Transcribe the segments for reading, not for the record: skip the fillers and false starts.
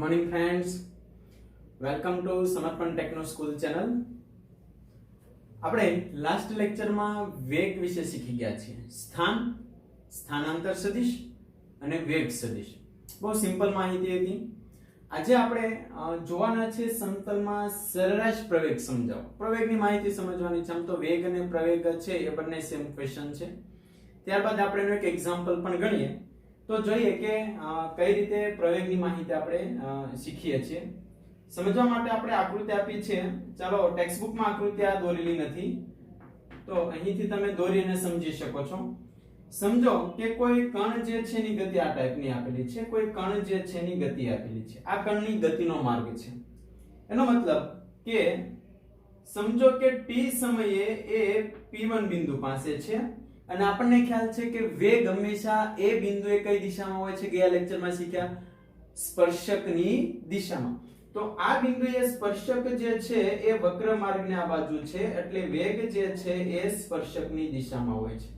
morning friends, welcome to સમર્પણ techno school channel. આપણે last લેક્ચરમાં વેગ વિશે શીખી ગયા છીએ. સ્થાન, સ્થાનાંતર સદિશ અને વેગ સદિશ. બહુ સિમ્પલ માહિતી હતી. આજે આપણે જોવાના છે સમતલમાં સરેરાશ પ્રવેગ સમજાવો. પ્રવેગની માહિતી સમજવાની છે. આમ તો વેગ અને પ્રવેગ છે એ બંને સેમ ક્વેશ્ચન છે. ત્યારબાદ આપણે એનું એક એક્ઝામ્પલ પણ ગણીએ તો જોઈએ કે કઈ રીતે પ્રવેગની માહિતી આપણે શીખીએ છીએ. સમજવા માટે આપણે આકૃતિ આપી છે. ચાલો, ટેક્સ્ટ બુકમાં આકૃતિ આ દોરેલી નથી, તો અહીંથી તમે દોરીને સમજી શકો છો. સમજો કે કોઈ કણ જે છે એની ગતિ આ ટાઈપની આપેલી છે. કોઈ કણ જે છે એની ગતિ આપેલી છે. આ કણની ગતિનો માર્ગ છે. એનો મતલબ કે સમજો કે t સમયે એ p1 બિંદુ પાસે છે અને આપણને ખ્યાલ છે કે વેગ હંમેશા એ બિંદુએ કઈ દિશામાં હોય છે. ગયા લેક્ચરમાં શીખ્યા સ્પર્શકની દિશામાં. તો આ બિંદુએ સ્પર્શક જે છે એ વક્ર માર્ગની આ બાજુ છે, એટલે વેગ જે છે એ સ્પર્શકની દિશામાં હોય છે.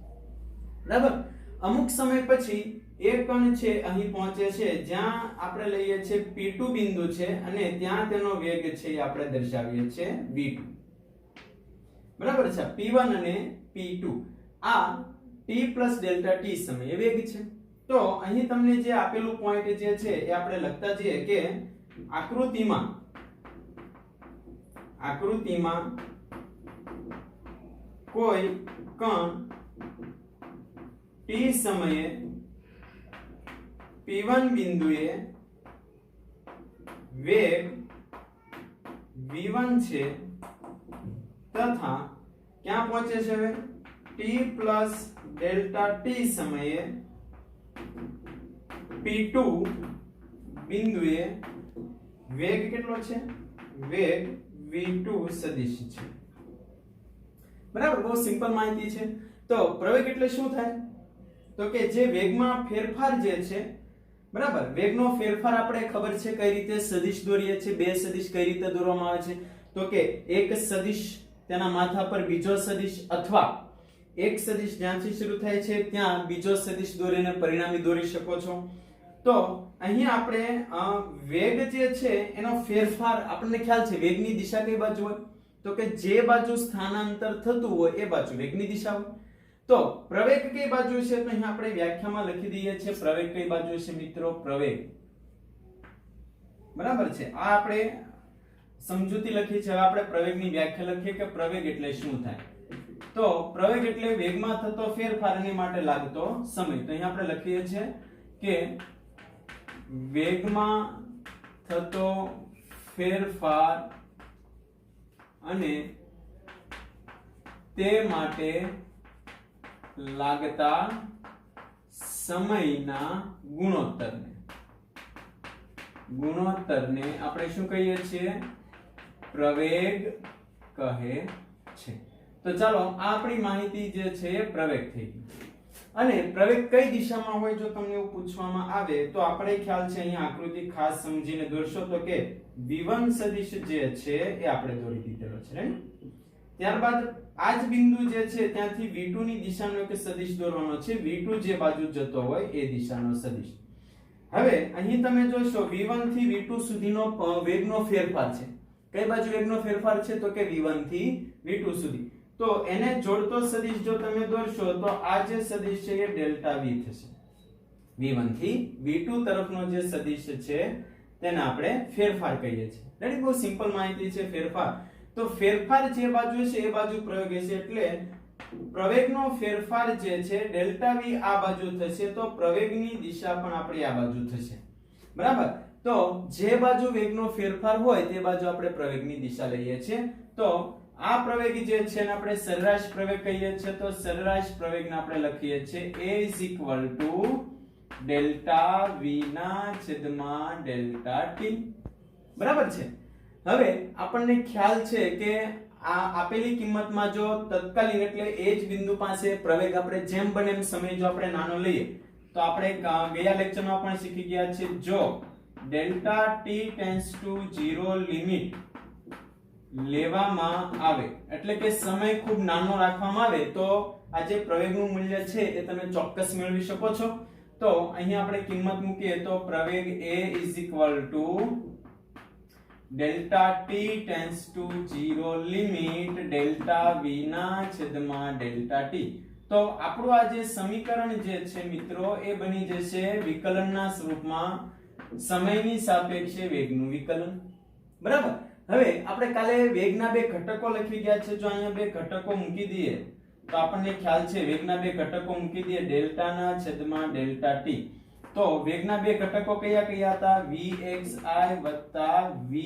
બરાબર. અમુક સમય પછી એક કણ છે અહીં પહોંચે છે જ્યાં આપણે લઈએ છીએ p2 બિંદુ છે અને ત્યાં તેનો વેગ છે એ આપણે દર્શાવીએ છીએ v2. બરાબર છે. p1 અને p2 આ t plus delta t સમયે વેગ છે. તો અહીં તમને જે આપેલું પોઈન્ટ જે છે એ આપણે લખતા જઈએ કે આકૃતિમાં કોઈ કણ t સમયે p1 બિંદુએ વેગ v1 છે તથા ક્યાં પહોંચે છે હવે t plus delta t સમયે p2 બિંદુએ વેગ કેટલો છે? વેગ v2 સદિશ છે. બરાબર. બહુ સિમ્પલ માહિતી છે. તો પ્રવેગ એટલે શું થાય? તો કે જે વેગમાં ફેરફાર જે છે, બરાબર, વેગનો ફેરફાર આપણે ખબર છે કઈ રીતે સદિશ દોરીએ છીએ. બે સદિશ કઈ રીતે દોરવામાં આવે છે? તો કે એક સદિશ તેના માથા પર બીજો સદિશ અથવા એક સદિશ જ્યાંથી શરૂ થાય છે ત્યાં બીજો સદિશ દોરીને પરિણામી દોરી શકો છો. તો અહીં આપણે વેગ જે છે એનો ફેરફાર આપણને ખ્યાલ છે. વેગની દિશા કઈ બાજુ હોય? તો કે જે બાજુ સ્થાનાંતર થતું હોય એ બાજુ વેગની દિશા હોય. તો પ્રવેગ કઈ બાજુ છે? તો અહીં આપણે વ્યાખ્યામાં લખી દઈએ છીએ પ્રવેગ કઈ બાજુ છે મિત્રો? પ્રવેગ. બરાબર છે. આ આપણે સમજૂતી લખી છે. હવે આપણે પ્રવેગની વ્યાખ્યા લખીએ કે પ્રવેગ એટલે શું થાય. તો પ્રવેગ એટલે વેગમાં થતો ફેરફાર અને માટે લાગતો સમય. તો અહીં આપણે લખીએ છીએ કે વેગમાં થતો ફેરફાર અને તે માટે લાગતા સમયના ગુણોત્તરને આપણે શું કહીએ છીએ? પ્રવેગ કહે છે. તો ચાલો, આ આપણી માહિતી જે છે એ પ્રવેગ થઈ ગઈ. અને પ્રવેગ કઈ દિશામાં હોય જો તમને એવું પૂછવામાં આવે તો આપણે ખ્યાલ છે અહીંયા આકૃતિ ખાસ સમજીને દોરશો તો કે v1 સદિશ જે છે એ આપણે દોરી દીધેલો છે. રાઈટ. ત્યારબાદ આ જ બિંદુ જે છે ત્યાંથી v2 ની દિશાનો એક સદિશ દોરવાનો છે. v2 જે બાજુ જતો હોય એ દિશાનો સદિશ. હવે અહીં તમે જોશો v1 થી v2 સુધીનો વેગનો ફેરફાર છે. કઈ બાજુ વેગનો ફેરફાર છે? તો કે v1 થી v2 સુધી. તો એને જોડતો સદિશ જો તમે દોરશો તો આ જે સદિશ છે એ ડેલ્ટા v થશે. v1 થી v2 તરફનો જે સદિશ છે તેને આપણે ફેરફાર કહીએ છીએ. રેડી. બહુ સિમ્પલ માહિતી છે. ફેરફાર, તો ફેરફાર જે બાજુ છે એ બાજુ પ્રવેગ છે, એટલે પ્રવેગનો ફેરફાર જે છે ડેલ્ટા v આ બાજુ થશે તો પ્રવેગની દિશા પણ આપણી આ બાજુ થશે. બરાબર. તો જે બાજુ વેગનો ફેરફાર હોય તે બાજુ આપણે પ્રવેગની દિશા લઈએ છીએ. તો આ પ્રવેગ જે છે ને આપણે સરેરાશ પ્રવેગ કહીએ છીએ. તો સરેરાશ પ્રવેગને આપણે લખીએ છીએ a ડેલ્ટા v ના છેદમાં ડેલ્ટા t. બરાબર છે. હવે આપણને ખ્યાલ છે કે આ આપેલી કિંમતમાં જો તત્કાલીન એટલે એ જ બિંદુ પાસે પ્રવેગ આપણે જેમ બને એમ સમય જો આપણે નાનો લઈએ તો આપણે ગયા લેક્ચરમાં પણ શીખી ગયા છે, જો delta t tends to 0 limit લેવામાં આવે એટલે કે સમય ખૂબ નાનો રાખવામાં આવે તો આ જે પ્રવેગનું મૂલ્ય છે એ તમે ચોક્કસ મેળવી શકો છો. તો અહીં આપણે કિંમત મૂકીએ તો પ્રવેગ a delta t tends to 0 limit delta v ના છેદમાં ડેલ્ટા t. તો આપણું આ જે સમીકરણ જે છે મિત્રો એ બની જશે વિકલનના સ્વરૂપમાં સમયની સાપેક્ષે વેગનું વિકલન. બરાબર. હવે આપણે કાલે વેગના બે ઘટકો લખી ગયા છે. જો અહીંયા બે ઘટકો મૂકી દઈએ તો આપણને ખ્યાલ છે વેગના બે ઘટકો મૂકી દઈએ ડેલ્ટા ના છેદમાં ડેલ્ટા t. તો વેગના બે ઘટકો કયા કયા હતા? vxi વત્તા vy.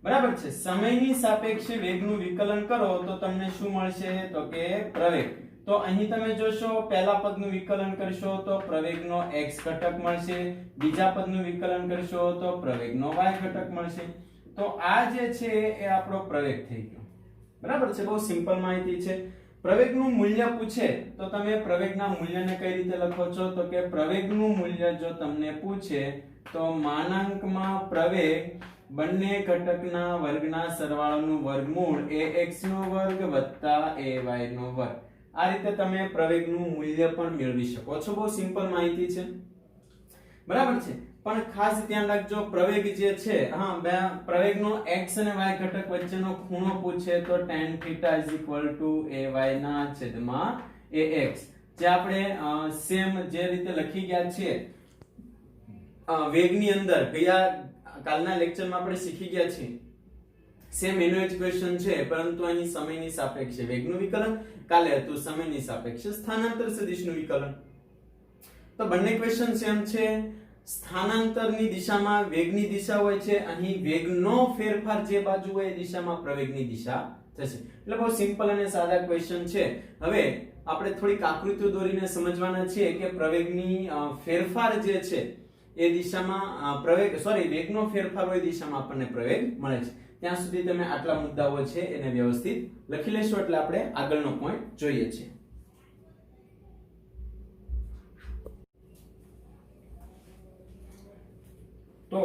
બરાબર છે. સમયની સાપેક્ષે વેગનું વિકલન કરો તો તમને શું મળશે? તો કે પ્રવેગ. તો અહીં તમે જોશો પહેલા પદનું વિકલન કરશો તો પ્રવેગનો x ઘટક મળશે, બીજા પદનું વિકલન કરશો તો પ્રવેગનો y ઘટક મળશે. તો આ જે છે એ આપણો પ્રવેગ થઈ ગયો. બરાબર છે. બહુ સિમ્પલ માહિતી છે. પ્રવેગનું મૂલ્ય પૂછે તો તમે પ્રવેગના મૂલ્યને કઈ રીતે લખો છો? તો કે પ્રવેગનું મૂલ્ય જો તમને પૂછે તો માનાંકમાં પ્રવેગ બંને ઘટકના વર્ગના સરવાળાનું વર્ગમૂળ ax નો વર્ગ વત્તા ay નો વર્ગ. આ રીતે તમે પ્રવેગનું મૂલ્ય પણ મેળવી શકો છો. બહુ સિમ્પલ માહિતી છે. બરાબર છે. પણ ખાસ ધ્યાન રાખજો પ્રવેગ જે છે પ્રવેગનો x અને y ઘટક વચ્ચેનો ખૂણો પૂછે તો tan θ ay ના છેદમાં ax. જે આપણે સેમ જે રીતે લખી ગયા છે વેગની અંદર ગયા કાલના લેક્ચરમાં આપણે શીખી ગયા છીએ સેમ એનો જ ક્વેશ્ચન છે, પરંતુ અહીં સમયની સાપેક્ષે વેગનું વિકલન, કાલે હતું સમયની સાપેક્ષે સ્થાનાંતર સદિશનું વિકલન. તો બંને ક્વેશ્ચન સેમ છે. સ્થાનાંતરની દિશામાં વેગની દિશા હોય છે, અહીં વેગનો ફેરફાર જે બાજુ હોય એ દિશામાં પ્રવેગની દિશા થશે. એટલે બહુ સિમ્પલ અને સાદા ક્વેશ્ચન છે. હવે આપણે થોડીક આકૃતિઓ દોરીને સમજવાના છીએ કે પ્રવેગની ફેરફાર જે છે એ દિશામાં વેગનો ફેરફાર હોય દિશામાં આપણને પ્રવેગ મળે છે. ત્યાં સુધી તમે આટલા મુદ્દાઓ છે એને વ્યવસ્થિત લખી લેશો એટલે આપણે આગળનો પોઈન્ટ જોઈએ છીએ. તો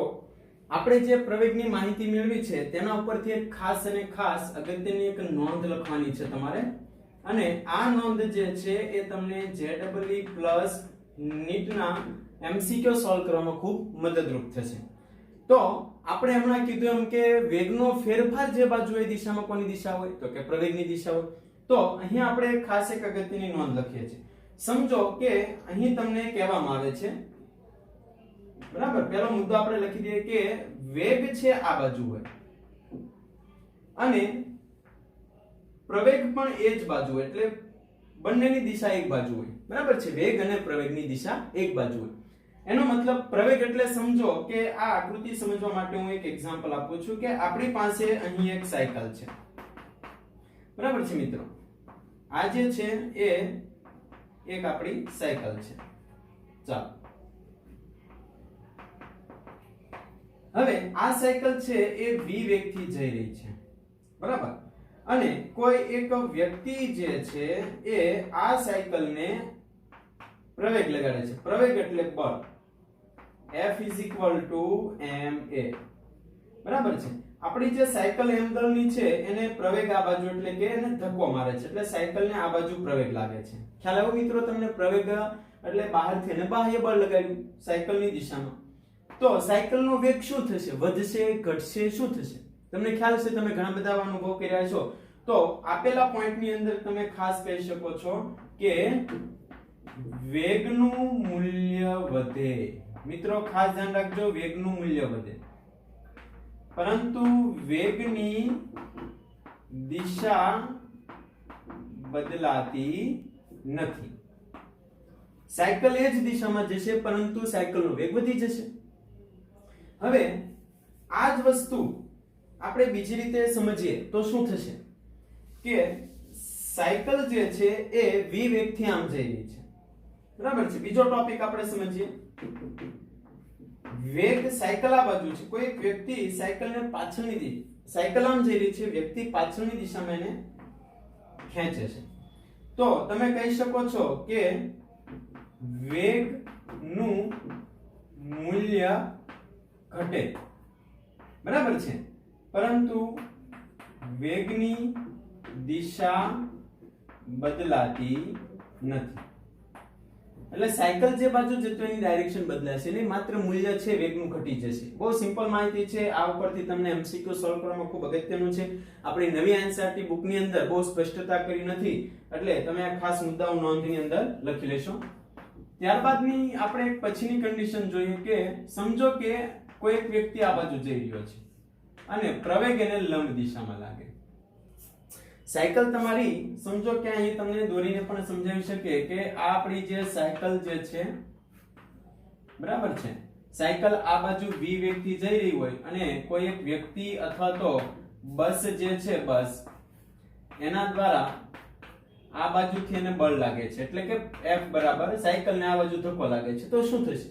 આપણે જે પ્રવેગની માહિતી મેળવી છે તેના ઉપરથી એક ખાસ અને ખાસ અગત્યની એક નોંધ લખવાની છે તમારે, અને આ નોંધ જે છે એ તમને JEE+ નીટના MCQ સોલ્વ કરવામાં ખૂબ મદદરૂપ થશે. તો આપણે હમણાં કીધું એમ કે વેગનો ફેરફાર જે બાજુ એ દિશામાં કોની દિશા હોય? તો કે પ્રવેગની દિશા હોય. તો અહીં આપણે ખાસ એક અગત્યની નોંધ લખીએ છીએ. સમજો કે અહીં તમને કહેવામાં આવે છે, બરાબર, પહેલો મુદ્દો આપણે લખી દઈએ કે વેગ છે આ બાજુ હોય અને પ્રવેગ પણ એ જ બાજુ હોય, એટલે બંનેની દિશા એક બાજુ હોય. બરાબર છે. વેગ અને પ્રવેગની દિશા એક બાજુ હોય. એનો મતલબ પ્રવેગ એટલે સમજો કે આ આકૃતિ સમજવા માટે હું એક એક્ઝામ્પલ આપું છું કે આપણી પાસે અહીં એક સાયકલ છે. બરાબર છે મિત્રો. આ જે છે એ એક આપણી સાયકલ છે. ચાલો, હવે આ સાયકલ છે એ v વેગથી જઈ રહી છે. બરાબર. અને કોઈ એક વ્યક્તિ જે છે એ આ સાયકલને પ્રવેગ લગાડે છે. પ્રવેગ એટલે બળ. F = ma. બરાબર છે. આપણી જે સાયકલ m દળની છે એને પ્રવેગ આ બાજુ એટલે કે એને ધક્કો મારે છે, એટલે સાયકલને આ બાજુ પ્રવેગ લાગે છે. ખ્યાલ આવ્યો મિત્રો તમને? પ્રવેગ એટલે બહારથી એને બાહ્ય બળ લગાડ્યું સાયકલની દિશામાં. તો સાયકલનો વેગ શું થશે? વધશે, ઘટશે, શું થશે? તમને ખ્યાલ છે, તમે ઘણા બધા અનુભવ કર્યા છો. તો આપેલા પોઈન્ટની અંદર તમે ખાસ કહી શકો છો કે વેગનું મૂલ્ય વધે. મિત્રો ખાસ ધ્યાન રાખજો, વેગનું મૂલ્ય વધે, પરંતુ વેગની દિશા બદલાતી નથી. સાયકલ એ જ દિશામાં જશે, પરંતુ સાયકલનો વેગ વધી જશે. હવે આ જ વસ્તુ આપણે બીજી રીતે સમજીએ તો શું થશે કે સાયકલ જે છે એ v વેગથી આમ જઈ રહી છે. બરાબર છે. બીજો ટોપિક આપણે સમજીએ. વેગ સાયકલ આ બાજુ છે, કોઈ એક વ્યક્તિ સાયકલને પાછળની દિશા, સાયકલ આમ જઈ રહી છે, વ્યક્તિ પાછળની દિશામાં એને ખેંચે છે. તો તમે કહી શકો છો કે વેગનું મૂલ્ય ઘટે. બરાબર છે. પરંતુ વેગની દિશા બદલાતી નથી. એટલે સાયકલ જે બાજુ જતો એની ડાયરેક્શન બદલાશે નહીં, માત્ર મૂલ્ય છે વેગનું ઘટી જશે. બહુ સિમ્પલ માહિતી છે. આ ઉપરથી તમને એમસીક્યુ સોલ્વ કરવામાં ખૂબ અગત્યનું છે. આપણી નવી એનસીઈઆરટી બુકની અંદર બહુ સ્પષ્ટતા કરી નથી, એટલે તમે આ ખાસ મુદ્દાઓ નોંધની અંદર લખી લેશો. ત્યારબાદની આપણે એક પછીની કન્ડિશન જોઈએ કે સમજો કે કોઈ એક વ્યક્તિ આ બાજુ જઈ રહ્યો છે અને પ્રવેગ એને લંબ દિશામાં લાગે. સાયકલ તમારી સમજો કે અહીં તમને દોરીને પણ સમજાવી શકે કે આ આપણી જે સાયકલ જે છે, બરાબર છે, સાયકલ આ બાજુ v વેગથી જઈ રહી હોય અને કોઈ એક વ્યક્તિ અથવા તો બસ જે છે, બસ એના દ્વારા આ બાજુથી એને બળ લાગે છે, એટલે કે F બરાબર સાયકલને આ બાજુ ધક્કો લાગે છે. તો શું થશે?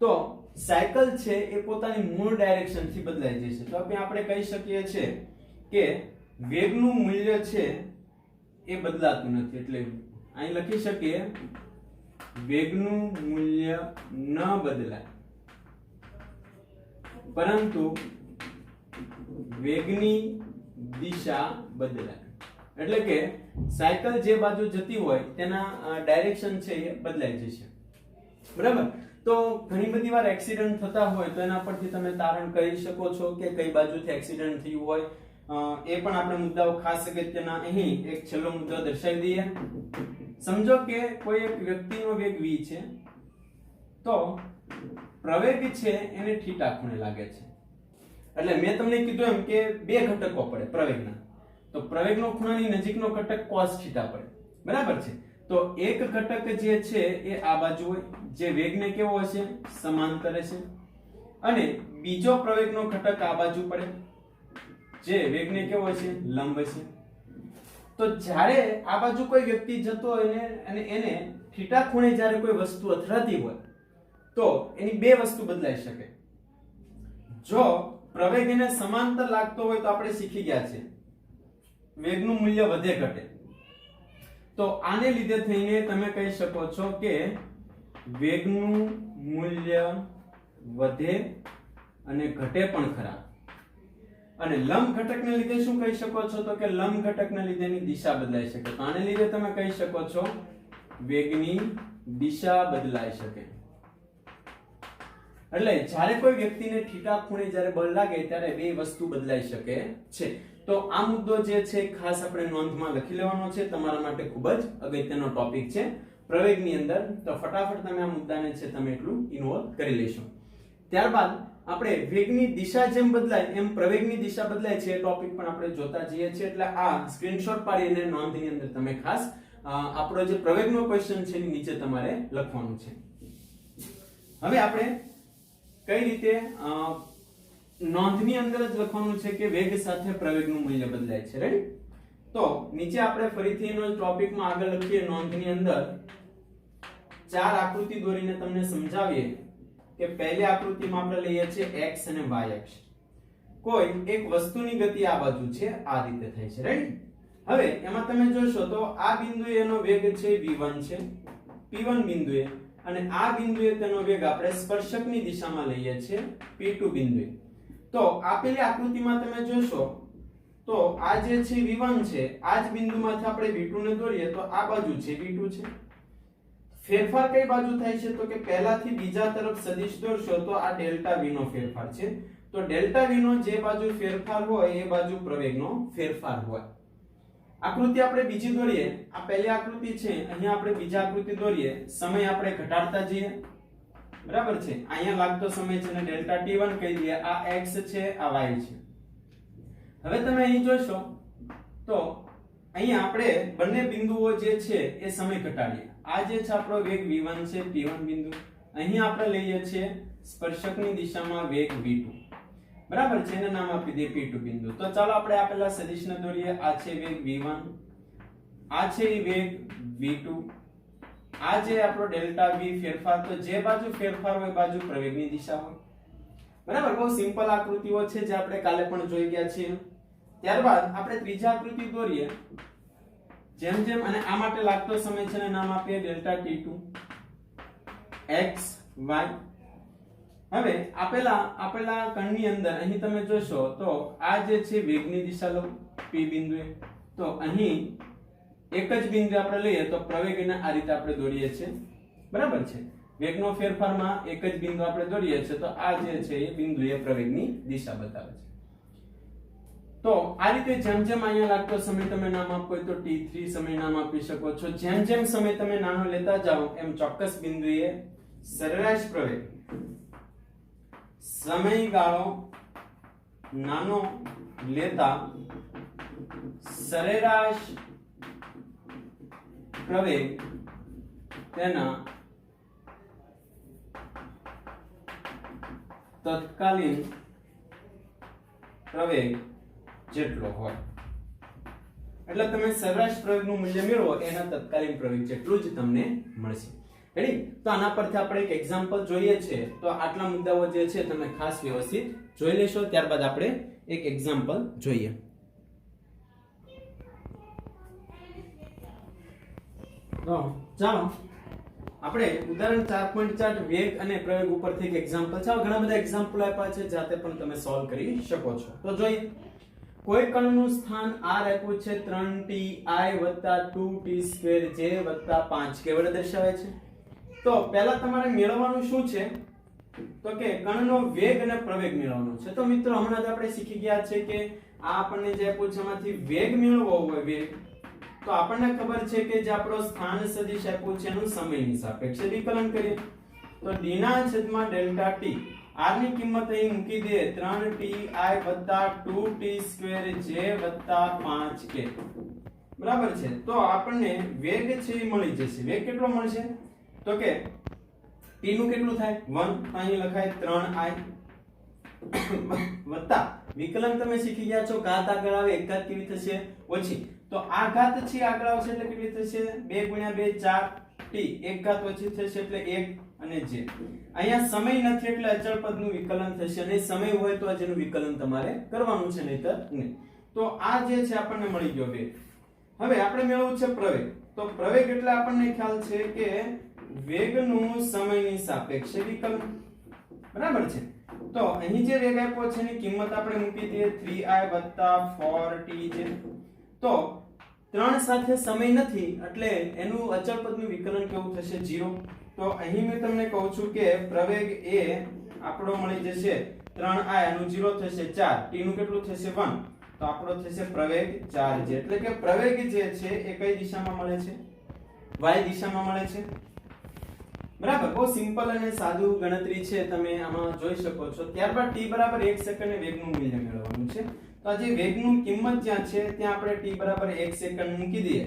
તો સાયકલ છે એ પોતાની મૂળ ડાયરેક્શન થી બદલાઈ જશે. તો આપણે કહી શકીએ છીએ કે વેગનું મૂલ્ય છે એ બદલાતું નથી. એટલે અહીં લખી શકીએ વેગનું મૂલ્ય ન બદલાય, પરંતુ વેગની દિશા બદલાય. એટલે કે સાયકલ જે બાજુ જતી હોય તેના ડાયરેક્શન છે એ બદલાઈ જશે. બરાબર? તો ઘણી બધી વાર એક્સિડન્ટ થતા હોય તો એના પરથી તમે તારણ કરી શકો છો કે કઈ બાજુથી એક્સિડન્ટ થયું હોય. એ પણ આપણે મુદ્દાઓ ખાસ અગત્યના અહીં એક છેલ્લો મુદ્દો દર્શાવી દઈએ. સમજો કે કોઈ એક વ્યક્તિનો વેગ v છે, તો પ્રવેગ છે એને થીટા ખૂણે લાગે છે. એટલે મેં તમને કીધું એમ કે બે ઘટકો પડે પ્રવેગના. તો પ્રવેગનો ખૂણાની નજીકનો ઘટક cos થીટા પડે. બરાબર છે? તો એક ઘટક જે છે એ આ બાજુ હોય, જે વેગને કેવો હશે? સમાંતર હશે. અને બીજો પ્રવેગનો ઘટક આ બાજુ પડે, જે વેગને કેવો હશે? લંબ હશે. તો જ્યારે આ બાજુ કોઈ વ્યક્તિ જતો હોય અને એને થીટા ખૂણે જ્યારે કોઈ વસ્તુ અથડાતી હોય તો એની બે વસ્તુ બદલાઈ શકે. જો પ્રવેગ એને સમાંતર લાગતો હોય તો આપણે શીખી ગયા છે વેગનું મૂલ્ય વધે ઘટે. તો આને લીધે થઈને તમે કહી શકો છો કે વેગનું મૂલ્ય વધે અને ઘટે પણ ખરા. અને લંબ ઘટકને લીધે શું કહી શકો છો? તો કે લંબ ઘટકને લીધે એની દિશા બદલાઈ શકે. તો આને લીધે તમે કહી શકો છો વેગની દિશા બદલાઈ શકે. એટલે જ્યારે કોઈ વ્યક્તિને થીટા ખૂણે જ્યારે બળ લાગે ત્યારે બે વસ્તુ બદલાઈ શકે છે. તો આ મુદ્દો જે છે ખાસ આપણે નોંધમાં લખી લેવાનો છે. તમારા માટે ખૂબ જ અગત્યનો ટોપિક છે પ્રવેગની અંદર. તો ફટાફટ તમે આ મુદ્દાને છે તમે એટલું ઇન્વોલ્વ કરી લેશો. ત્યારબાદ આપણે વેગની દિશા જેમ બદલાય એમ પ્રવેગની દિશા બદલાય છે એ ટોપિક પણ આપણે જોતા જઈએ છીએ. એટલે આ સ્ક્રીનશોટ પાડીને નોંધની અંદર તમે ખાસ આપણો જે પ્રવેગનો ક્વેશ્ચન છે એની નીચે તમારે લખવાનું છે. હવે આપણે કઈ રીતે નોંધની અંદર જ લખવાનું છે કે વેગ સાથે પ્રવેગનું મૂલ્ય બદલાય છે. રાઈટ? તો નીચે આપણે ફરીથી એનો ટોપિકમાં આગળ લખીએ. નોંધની અંદર ચાર આકૃતિ દોરીને તમને સમજાવીએ કે પહેલી આકૃતિમાં આપણે લઈએ છીએ x અને y અક્ષ. કોઈ એક વસ્તુની ગતિ આ બાજુ છે, આ રીતે થાય છે. રાઈટ? હવે એમાં તમે જોશો તો આ બિંદુએ એનો વેગ છે v1 છે, p1 બિંદુએ, અને આ બિંદુએ તેનો વેગ આપણે સ્પર્શકની દિશામાં લઈએ છીએ p2 બિંદુએ. તો આપેલી આકૃતિમાં તમે જોશો તો આ જે છે v1 છે, આ જ બિંદુમાંથી આપણે v2 ને દોરીએ તો આ બાજુ છે v2 છે. ફેરફાર કઈ બાજુ થાય છે? તો કે પહેલાથી બીજા તરફ સદિશ દોરશો તો આ ડેલ્ટા v નો ફેરફાર છે. તો ડેલ્ટા v નો જે બાજુ ફેરફાર હોય એ બાજુ પ્રવેગનો ફેરફાર હોય. આકૃતિ આપણે બીજી દોરીએ. આ પહેલી આકૃતિ છે, અહીંયા આપણે બીજી આકૃતિ દોરીએ. સમય આપણે ઘટાડતા જઈએ. બરાબર છે? અહીંયા લાગતો સમય છે ને ડેલ્ટા t1 કહી દઈએ. આ x છે, આ y છે. હવે તમે અહીં જોશો તો અહીંયા આપણે બંને બિંદુઓ જે છે એ સમય ઘટાડીએ. આ જે છે આપણો વેગ v1 છે, p1 બિંદુ. અહીં આપણે લઈએ છીએ સ્પર્શકની દિશામાં વેગ v2. બરાબર છે? એને નામ આપી દઈએ p2 બિંદુ. તો ચાલો આપણે આપેલા સદિશને દોરીએ. આ છે વેગ v1, આ છે વેગ v2, આ જે આપણો ડેલ્ટા v ફેરફાર. તો જે બાજુ ફેરફાર હોય બાજુ પ્રવેગની દિશા હોય. બરાબર? બહુ સિમ્પલ આકૃતિઓ છે જે આપણે કાલે પણ જોઈ ગયા છીએ. ત્યારબાદ આપણે ત્રીજી આકૃતિ દોરીએ. જેમ જેમ અને આ માટે લાગતો સમય છે ને નામ આપીએ ડેલ્ટા t2 x y. હવે આપેલા કણની અંદર અહીં તમે જોશો તો આ જે છે વેગની દિશા લો p બિંદુએ. તો અહીં એક જ બિંદુ આપણે લઈએ તો પ્રવેગને આ રીતે આપણે દોરીએ છીએ, બરાબર છે। વેગનો ફેરફારમાં એક જ બિંદુ આપણે દોરીએ છીએ તો આ જે છે એ બિંદુ એ પ્રવેગની દિશા બતાવે છે। તો આ રીતે જેમ જેમ અહીંયા લાગતો સમય તમે નામ આપો તો t3 સમય નામ આપી શકો છો। જેમ જેમ સમય તમે નાનો લેતા જાઓ એમ ચોક્કસ બિંદુએ સરેરાશ પ્રવેગ સમયગાળો નાનો લેતા સરેરાશ પ્રવેગ તેના તત્કાલીન પ્રવેગ જેટલો હોય। એટલે તમે સરેરાશ પ્રવેગનું મૂલ્ય મેળવો એના તત્કાલીન પ્રવેગ જેટલું જ તમને મળશે। રેડી? તો આના પરથી આપણે એક એક્ઝામ્પલ જોઈએ છે તો આટલા મુદ્દાઓ જે છે તમે ખાસ વ્યવસ્થિત જોઈ લેશો, ત્યારબાદ આપણે એક એક્ઝામ્પલ જોઈએ। તો ચાલો આપણે ઉદાહરણ 4.4 વેગ અને પ્રવેગ ઉપરથી એક એક્ઝામ્પલ છે। ઘણા બધા એક્ઝામ્પલ આપ્યા છે જાતે પણ તમે સોલ્વ કરી શકો છો। તો જોઈએ, કોઈ કણનું સ્થાન r આપ્યું છે 3ti + 2t2j + 5k વડે દર્શાવે છે। તો પહેલા તમારે મેળવવાનું શું છે તો કે કણનો વેગ અને પ્રવેગ મેળવવાનો છે। તો મિત્રો હમણાં જ આપણે શીખી ગયા છે કે આ આપણને જે આપ્યું છે એમાંથી વેગ મેળવવો હોય વેગ તો આપણને ખબર છે કે જે આપણો સ્થાન સદિશ આપ્યું છે એનું સમયની સાપેક્ષે વિકલન કરીએ તો d ના છેદમાં ડેલ્ટા t r ની કિંમત અહીં મૂકી દે 3ti + 2t2j + 5k બરાબર છે। તો આપણને વેગ છે એ મળી જશે। વેગ કેટલો મળશે તો કે t નું કેટલું થાય 1 તો અહીં લખાય 3i વત્તા વિકલન તમે શીખી ગયા છો ઘાત આગળ આવે એક ઘાત કેવી થશે ઓછી તો આ ઘાત છે આગળ આવશે એટલે કેટલી થશે 2 × 2 4t એક ઘાત ઓછી થશે એટલે 1 અને j અહીંયા સમય નથી એટલે અચળ પદનું વિકલન થશે અને સમય હોય તો જેનું વિકલન તમારે કરવાનું છે નહીતર નહીં। તો આ જે છે આપણને મળી ગયો વેગ। હવે આપણે મેળવવું છે પ્રવેગ। તો પ્રવેગ એટલે આપણને ખ્યાલ છે કે વેગનું સમયની સાપેક્ષે વિકલન બરાબર છે। તો અહીં જે વેગ આપ્યો છે એની કિંમત આપણે મૂકી દઈએ 3i + 4tj તો 3 સાથે સમય નથી એટલે એનું અચળ પદનું વિકલન કેવું થશે 0। તો અહીં મેં તમને કહું છું કે પ્રવેગ એ આપણો મળી જશે 3i આનું 0 થશે 4 t નું કેટલું થશે 1 તો આપણો થશે પ્રવેગ 4j એટલે કે પ્રવેગ જે છે એ કઈ દિશામાં મળે છે y દિશામાં મળે છે બરાબર। બહુ સિમ્પલ અને સાદું ગણતરી છે તમે આમાં જોઈ શકો છો। ત્યારબાદ t = 1 સેકન્ડ વેગનું મૂલ્ય મેળવવાનું છે। તો આ જે વેગનું કિંમત જ્યાં છે ત્યાં આપણે t = 1 સેકન્ડ મૂકી દઈએ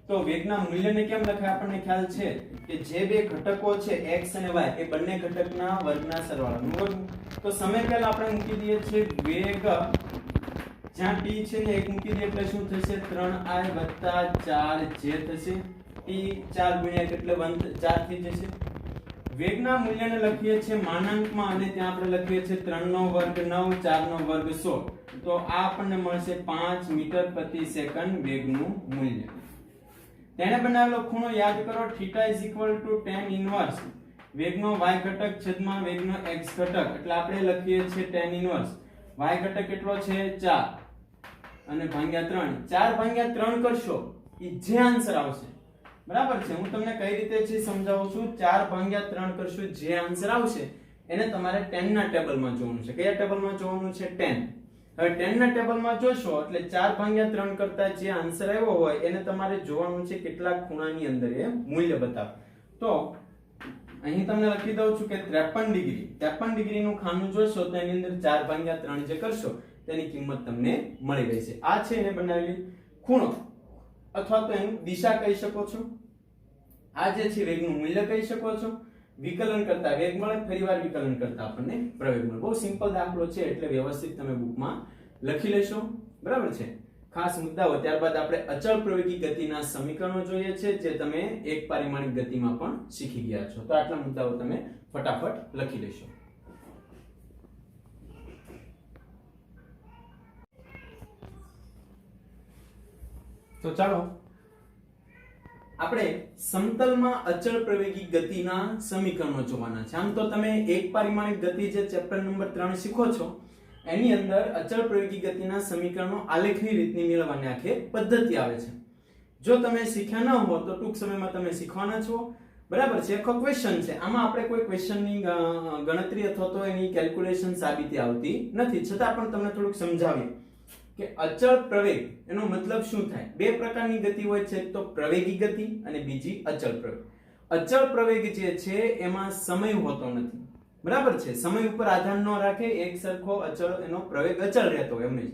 તો વેગના મૂલ્યને કેમ લખાય આપણને ખ્યાલ છે કે જે બે ઘટકો છે x અને y એ બંને ઘટકના વર્ગના સરવાળાનું વર્ગ। તો સમય પહેલા આપણે મૂકી દઈએ છે વેગ જ્યાં t છે ને 1 મૂકી દઈએ એટલે શું થશે 3i + 4j થશે t 4 × 1 એટલે 4 થઈ જશે। વેગના મૂલ્યને લખીએ છીએ માનાંકમાં અને ત્યાં આપણે લખીએ છીએ 3 નો વર્ગ 9 4 નો વર્ગ 16 તો આ આપણને મળશે 5 મીટર પ્રતિ સેકન્ડ વેગનું મૂલ્ય। તેને બનાવેલો ખૂણો યાદ કરો θ = tan ઇન્વર્સ વેગનો y ઘટક છેદમાં વેગનો x ઘટક એટલે આપણે લખીએ છીએ tan ઇન્વર્સ y ઘટક કેટલો છે 4 અને ભાગ્યા 3 4 ભાગ્યા 3 કરશો એ જે આન્સર આવશે બરાબર છે। હું તમને કઈ રીતે છે સમજાવું છું 4 ભાગ્યા 3 કરશો જે આન્સર આવશે એને તમારે 10 ના ટેબલમાં જોવાનું છે। કયા ટેબલમાં જોવાનું છે 10। હવે 10 ના ટેબલમાં જોશો એટલે 4 ભાગ્યા 3 કરતા જે આન્સર આવ્યો હોય એને તમારે જોવાનું છે કેટલા ખૂણાની અંદર એ મૂલ્ય બતાવે। તો અહીં તમને લખી દઉં છું કે 53 ડિગ્રીનું ખાનું જોશો તો એની અંદર 4 ભાગ્યા 3 જે કરશો તેની કિંમત તમને મળી રહેશે। આ છે એને બનાવેલી ખૂણો અથવા તો એનું દિશા કહી શકો છો। આ જે છે વેગનું મૂલ્ય કહી શકો છો। વિકલન કરતા વેગ મળે ફરીવાર વિકલન કરતા આપણને પ્રવેગ મળે। બહુ સિમ્પલ દાખલો છે એટલે વ્યવસ્થિત તમે બુકમાં લખી લેશો બરાબર છે। ખાસ મુદ્દાઓ ત્યારબાદ આપણે અચળ પ્રવેગી ગતિના સમીકરણો જોઈએ છે જે તમે એક પરિમાણિક ગતિમાં પણ શીખી ગયા છો। તો આટલા મુદ્દાઓ તમે ફટાફટ લખી લેશો। તો ચાલો આપણે સમતલમાં અચળ પ્રવેગી ગતિના સમીકરણો જોવાના છે। આમ તો તમે એક પરિમાણિક ગતિ જે ચેપ્ટર નંબર 3 શીખો છો એની અંદર અચળ પ્રવેગી ગતિના સમીકરણો આલેખની રીતની મેળવવાની આખી પદ્ધતિ આવે છે। જો તમે શીખ્યા ન હો તો ટૂંક સમયમાં તમે શીખવાના છો, બરાબર છે. આખો ક્વેશ્ચન છે, આમાં આપણે કોઈ ક્વેશ્ચનની ગણતરી અથવા તો એની કેલ્ક્યુલેશન સાબિતી આવતી નથી, છતાં પણ તમને થોડુંક સમજાવીએ કે અચળ પ્રવેગ એનો મતલબ શું થાય. બે પ્રકારની ગતિ હોય છે, તો પ્રવેગી ગતિ અને બીજી અચળ પ્રવેગ. અચળ પ્રવેગ જે છે એમાં સમય હોતો નથી, બરાબર છે. સમય ઉપર આધાર ન રાખે, એક સરખો અચળ એનો પ્રવેગ અચળ રહેતો હોય એમને જ,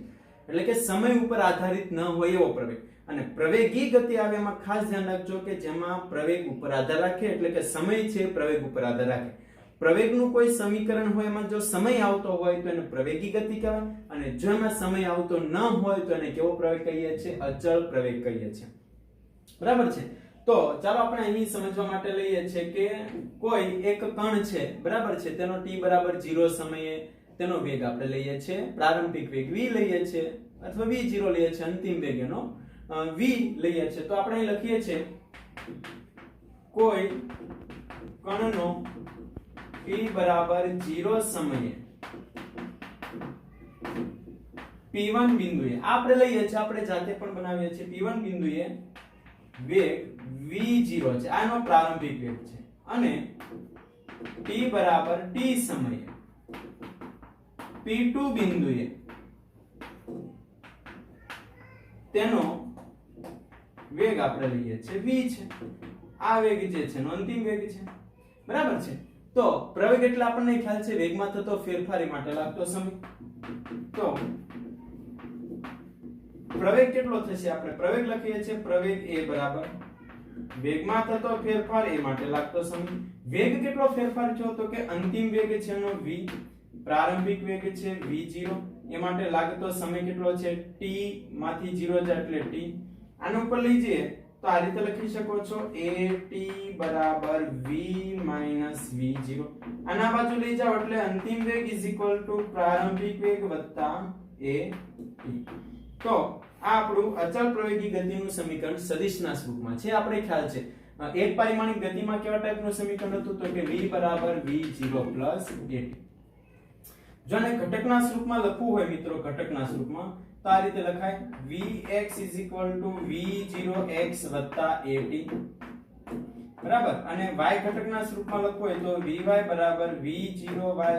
એટલે કે સમય ઉપર આધારિત ન હોય એવો પ્રવેગ. અને પ્રવેગી ગતિ આવે એમાં ખાસ ધ્યાન રાખજો કે જેમાં પ્રવેગ ઉપર આધાર રાખે, એટલે કે સમય છે પ્રવેગ ઉપર આધાર રાખે. પ્રવેગનું કોઈ સમીકરણ હોય એમાં જો સમય આવતો હોય તો એને પ્રવેગી ગતિ કહેવાય, અને જો એમાં સમય આવતો ન હોય તો એને કેવો પ્રવેગ કહીએ છીએ? અચળ પ્રવેગ કહીએ છીએ, બરાબર છે. તો ચાલો આપણે અહીં સમજવા માટે લઈએ છે કે કોઈ એક કણ છે, બરાબર છે, તેનો t બરાબર 0 સમયે તેનો વેગ આપણે લઈએ છીએ પ્રારંભિક વેગ v લઈએ છીએ, અથવા v0 લઈએ છીએ, અંતિમ વેગ એનો v લઈએ છીએ. તો આપણે અહીં લખીએ છીએ કોઈ કણનો t બરાબર 0 સમયે p1 બિંદુએ આપણે લઈએ છીએ, આપણે જાતે પણ બનાવીએ છીએ, p1 બિંદુએ વેગ v0 છે, આનો પ્રારંભિક વેગ છે, અને t બરાબર t સમયે p2 બિંદુએ તેનો વેગ આપણે લઈએ છીએ v છે. આ વેગ જે છે એનો અંતિમ વેગ છે, બરાબર છે. તો પ્રવેગ એટલે આપણને ખ્યાલ છે વેગમાં થતો ફેરફાર માટે લાગતો સમય. તો પ્રવેગ કેટલો થશે? આપણે પ્રવેગ લખીએ છીએ પ્રવેગ a બરાબર વેગમાં થતો ફેરફાર a માટે લાગતો સમય. વેગ કેટલો ફેરફાર થયો? તો કે અંતિમ વેગ છે એનો v, પ્રારંભિક વેગ છે v0, એ માટે લાગતો સમય કેટલો છે? t માંથી 0 જાય એટલે t. આના ઉપર લઈ જઈએ તો આ રીતે લખી શકો છો at બરાબર v v0. આના બાજુ લઈ જાઓ એટલે અંતિમ વેગ પ્રારંભિક વેગ વત્તા at. તો આ આપણું અચળ પ્રવેગી ગતિનું સમીકરણ સદિશના સ્વરૂપમાં છે, આપણે ખ્યાલ છે. એક પરિમાણિક ગતિમાં કેવા ટાઈપનું સમીકરણ હતું? તો કે v બરાબર v0 at. જો આને ઘટકના સ્વરૂપમાં લખવું હોય મિત્રો, ઘટકના સ્વરૂપમાં તો આ રીતે લખાય vx v0x at, બરાબર. અને y ઘટકના સ્વરૂપમાં લખવું હોય તો vy બરાબર v0y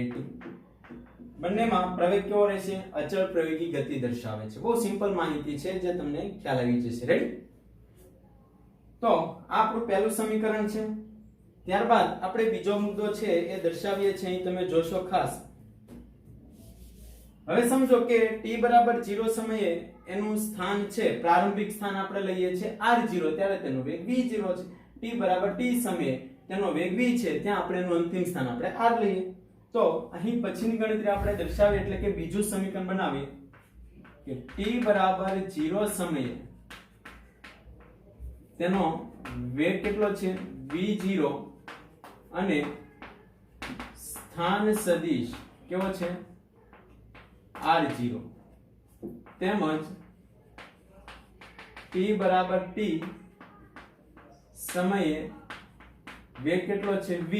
at. બંનેમાં પ્રવેગ કેવો રહેશે? અચળ પ્રવેગી ગતિ દર્શાવે છે. બહુ સિમ્પલ માહિતી છે જે તમને ખ્યાલ આવી જશે. રેડી? તો આ આપણું પહેલું સમીકરણ છે. ત્યારબાદ આપણે બીજો મુદ્દો છે એ દર્શાવીએ છીએ, અહીં તમે જોશો ખાસ. હવે સમજો કે t બરાબર 0 સમયે એનું સ્થાન છે, પ્રારંભિક સ્થાન આપણે લઈએ છીએ r0, ત્યારે તેનો વેગ v0 છે. t બરાબર t સમયે તેનો વેગ v છે, ત્યાં આપણે એનું અંતિમ સ્થાન આપણે r લઈએ. તો અહીં પછીની ગણતરી આપણે દર્શાવીએ, એટલે કે બીજું સમીકરણ બનાવીએ કે t બરાબર 0 સમયે તેનો વેગ કેટલો છે? v0, અને સ્થાન સદિશ કેવો છે? r0, તેમજ t બરાબર t સમયે વેગ કેટલો છે? v,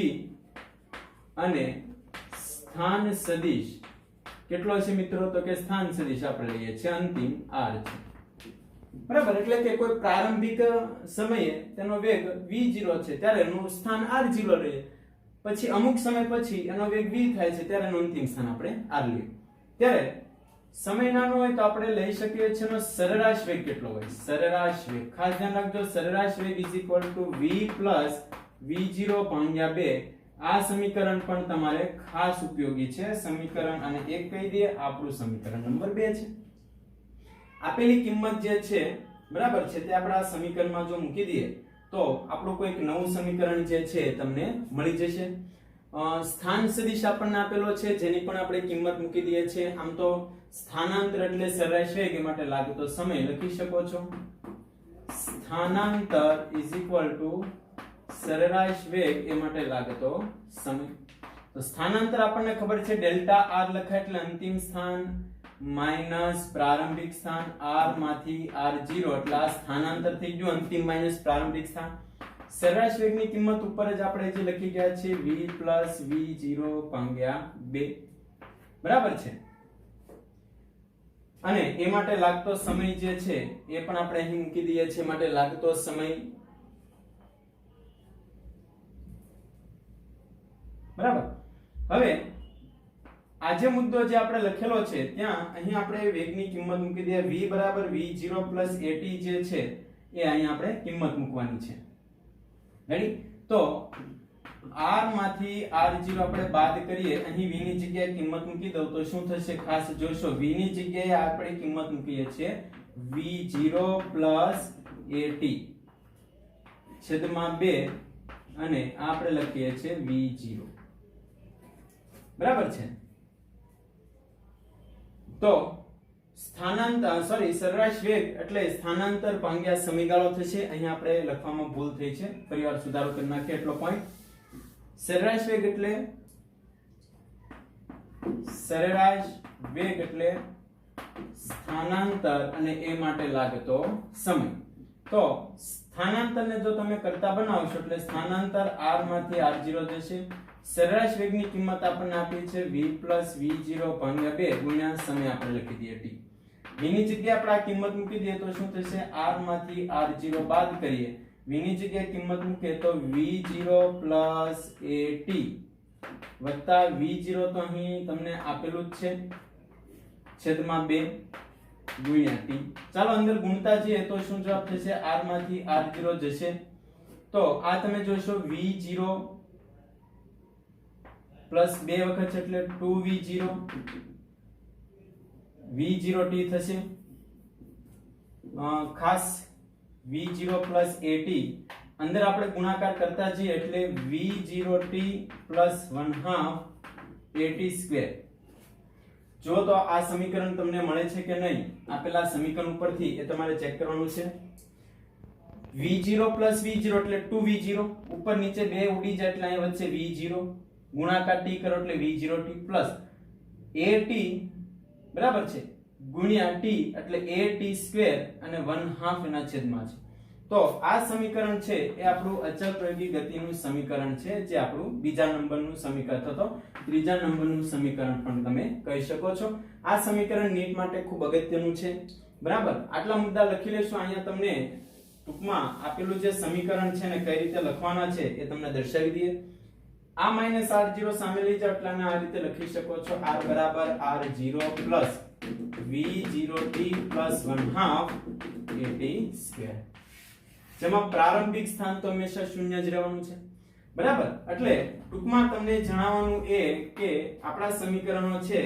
અને સ્થાન સદિશ કેટલો છે મિત્રો? તો કે સ્થાન સદિશ આપણે લઈએ છીએ અંતિમ r છે, બરાબર. એટલે કે કોઈ પ્રારંભિક સમયે તેનો વેગ v0 છે, ત્યારે એનું સ્થાન r0 લઈએ, પછી અમુક સમય પછી એનો વેગ v થાય છે, ત્યારે એનું અંતિમ સ્થાન આપણે r લઈએ. ત્યારે સમય નાનો હોય તો આપણે લઈ શકીએ છીએ એનો સરેરાશ વેગ કેટલો હોય? સરેરાશ વેગ ખાસ ધ્યાન રાખજો, સરેરાશ વેગ v v0 ભાગ્યા 2. આ સમીકરણ પણ તમારે ખાસ ઉપયોગી છે. સમીકરણ અને એક કહી દઈએ, આપણું સમીકરણ નંબર 2 છે. આપેલી કિંમત જે છે, બરાબર છે, તે આપણે આ સમીકરણમાં જો મૂકી દઈએ તો આપણું કોઈક નવું સમીકરણ જે છે તમને મળી જશે. સ્થાન સદિશ આપણને આપેલો છે, જેની પણ આપણે કિંમત મૂકી દઈએ છીએ. આમ તો સ્થાનાંતર એટલે સરેરાશ વેગ, એ માટે લાગતો સમય લખી શકો છો. સ્થાનાંતર સરેરાશ વેગ, એ માટે લાગતો સમય. તો સ્થાનાંતર આપણને ખબર છે ડેલ્ટા r લખાય એટલે અંતિમ સ્થાન માઈનસ પ્રારંભિક સ્થાન, r માંથી r0 એટલે આ સ્થાનાંતર થઈ ગયું, અંતિમ માઈનસ પ્રારંભિક સ્થાન. સરેરાશ વેગની કિંમત ઉપર જ આપણે જે લખી ગયા છે v v0 ભાગ્યા 2, બરાબર છે. અને એ માટે લાગતો સમય જે છે એ પણ આપણે અહીં મૂકી દઈએ છીએ, માટે લાગતો સમય બરાબર. હવે આ જે મુદ્દો જે આપણે લખેલો છે ત્યાં અહીં આપણે વેગની કિંમત મૂકી દઈએ. v બરાબર v0 + at જે છે એ અહીં આપણે કિંમત મૂકવાની છે. રેડી? તો r માંથી r0 આપણે બાદ કરીએ, અહીં v ની જગ્યાએ કિંમત મૂકી દઉં તો શું થશે? ખાસ જોશો, v ની જગ્યાએ આપણે કિંમત મૂકીએ છીએ v0 + at છેદમાં 2 અને આ આપણે લખીએ છીએ v0. બરાબર છે? તો સરેરાશ વેગ એટલે સ્થાનાંતર ભાગ્યા સમયગાળો થશે. અહીં આપણે લખવામાં ભૂલ થઈ છે, ફરીવાર સુધારો કરી નાખીએ એટલો પોઈન્ટ. સરેરાશ વેગ એટલે સ્થાનાંતર અને એ માટે લાગતો સમય. તો સ્થાનાંતરને જો તમે કરતા બનાવશો એટલે સ્થાનાંતર r માંથી r0 જશે. સરેરાશ વેગની કિંમત આપણને આપી છે v + v0 ભાગ્યા 2 ગુણ્યા સમય આપણે લખી દઈએ t. v ની જગ્યાએ આપણે આ કિંમત મૂકી દઈએ તો શું થશે? r માંથી r0 બાદ કરીએ, v ની જગ્યાએ કિંમત મૂકીએ તો v0 + at વત્તા v0 તો અહીં તમને આપેલું જ છે છેદમાં 2 ગુણ્યા t. ચાલો અંદર ગુણતા જઈએ તો શું જવાબ થશે? r માંથી r0 જશે. તો આ તમે જોશો v0 પ્લસ 2 વખત છે એટલે 2v0 v0t થશે. ખાસ v0 + at અંદર આપણે ગુણાકાર કરતા જઈએ એટલે v0t + 1/2 at². જો તો આ સમીકરણ તમને મળે છે કે નહીં, આપેલા સમીકરણ ઉપરથી એ તમારે ચેક કરવાનું છે. v0 + v0 એટલે 2v0, ઉપર નીચે 2 ઉડી જાય એટલે અહીં વચ્ચે v0 ગુણાકાર t કરો એટલે v0t પ્લસ at બરાબર છે ગુણ્યા t એટલે at² અને 1/2 એના છેદમાં છે. તો આ સમીકરણ છે એ આપણું અચળ પ્રયોગી ગતિનું સમીકરણ છે, જે આપણું બીજા નંબરનું સમીકરણ થતો ત્રીજા નંબરનું સમીકરણ પણ તમે કહી શકો છો. આ સમીકરણ નીટ માટે ખૂબ અગત્યનું છે. બરાબર? આટલા મુદ્દા લખી લેશો. અહીંયા તમને ટૂંકમાં આપેલું જે સમીકરણ છે ને કઈ રીતે લખવાના છે એ તમને દર્શાવી દઈએ. આ -r0 સામે લઈ જાઓ એટલે આ રીતે લખી શકો છો. r બરાબર r0 plus v0t plus 1/2 at². જેમાં પ્રારંભિક સ્થાન તો હંમેશા શૂન્ય જ રહેવાનું છે. બરાબર? એટલે ટૂંકમાં તમને જણાવવાનું એ કે આપણા સમીકરણો છે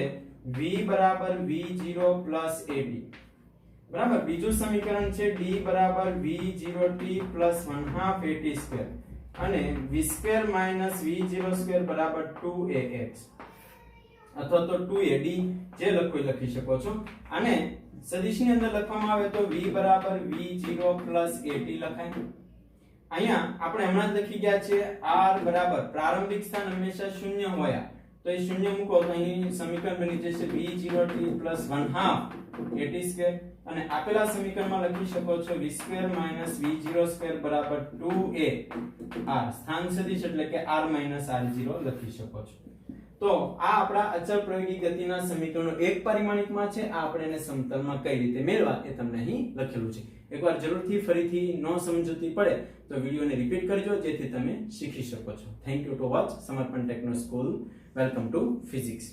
v બરાબર v0 પ્લસ at. બરાબર? બીજું સમીકરણ છે d બરાબર v0t પ્લસ 1/2 at² અને v² - v02 બરાબર 2ax અથવા તો 2ad જે લખી શકો છો. અને સદિશની અંદર લખવામાં આવે તો v બરાબર v0 પ્લસ at લખાય. અહીંયા આપણે હમણાં જ લખી ગયા છે r બરાબર પ્રારંભિક સ્થાન હંમેશા શૂન્ય હોય તો એ શૂન્ય મૂકો તો અહીં સમીકરણ બની જશે v0t પ્લસ 1/2 at² અને આપેલા સમીકરણમાં લખી શકો છો v² - v02 બરાબર 2a સ્થાન સદિશ એટલે કે r - r0 લખી શકો છો. તો આ આપણા અચળ પ્રયોગી ગતિના સમીકરણો એક પરિમાણિકમાં છે. આ આપણે એને સમતલમાં કઈ રીતે મેળવવા એ તમને અહીં લખેલું છે. એકવાર જરૂરથી ફરીથી ન સમજૂતી પડે તો વિડિયોને રિપીટ કરજો જેથી તમે શીખી શકો છો. થેન્ક યુ ટુ વોચ સમર્પણ techno school. Welcome to physics.